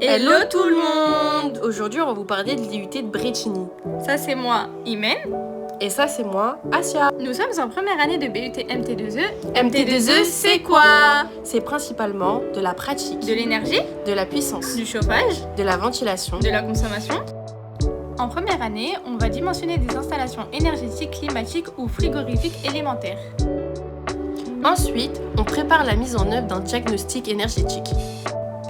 Hello tout le monde! Aujourd'hui, on va vous parler de l'IUT de Brétigny. Ça, c'est moi, Imen. Et ça, c'est moi, Asia. Nous sommes en première année de BUT MT2E. MT2E, c'est quoi? C'est principalement de la pratique, De l'énergie, de la puissance, du chauffage, de la ventilation, de la consommation. En première année, on va dimensionner des installations énergétiques, climatiques ou frigorifiques élémentaires. Ensuite, on prépare la mise en œuvre d'un diagnostic énergétique.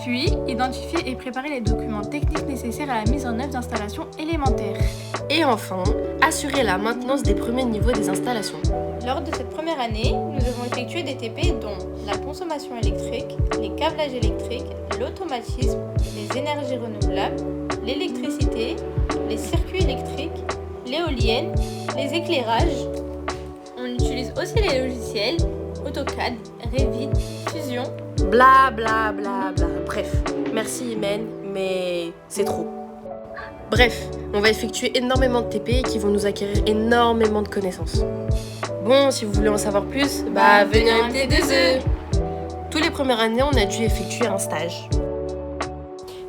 Puis, identifier et préparer les documents techniques nécessaires à la mise en œuvre d'installations élémentaires. Et enfin, assurer la maintenance des premiers niveaux des installations. Lors de cette première année, nous avons effectué des TP dont la consommation électrique, les câblages électriques, l'automatisme, les énergies renouvelables, l'électricité, les circuits électriques, l'éolienne, les éclairages. On utilise aussi les logiciels AutoCAD, Revit, Fusion. Bla bla bla bla. Bref, merci Imen, mais c'est trop. Bref, on va effectuer énormément de TP qui vont nous acquérir énormément de connaissances. Bon, si vous voulez en savoir plus, venez à MT2E. Tous les premières années, on a dû effectuer un stage.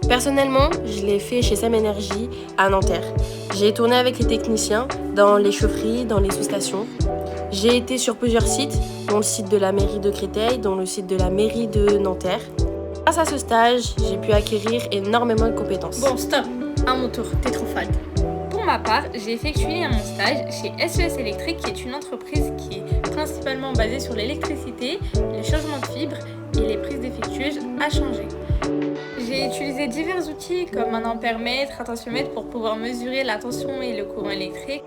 Personnellement, je l'ai fait chez Sam Energy à Nanterre. J'ai tourné avec les techniciens dans les chaufferies, dans les sous-stations. J'ai été sur plusieurs sites, dont le site de la mairie de Créteil, dont le site de la mairie de Nanterre. Grâce à ce stage, j'ai pu acquérir énormément de compétences. Bon, stop, à mon tour, t'es trop fade. Pour ma part, j'ai effectué mon stage chez SES Électrique, qui est une entreprise qui est principalement basée sur l'électricité, les changements de fibres et les prises défectueuses à changer. J'ai utilisé divers outils comme un ampèremètre, un tensiomètre pour pouvoir mesurer la tension et le courant électrique.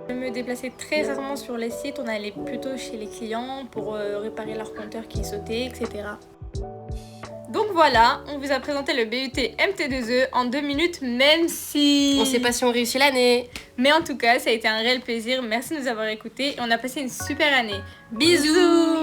Je me déplaçais très rarement sur les sites, on allait plutôt chez les clients pour réparer leur compteur qui sautait, etc. Donc voilà, on vous a présenté le BUT MT2E en 2 minutes, même si... On sait pas si on réussit l'année. Mais en tout cas, ça a été un réel plaisir. Merci de nous avoir écoutés et on a passé une super année. Bisous!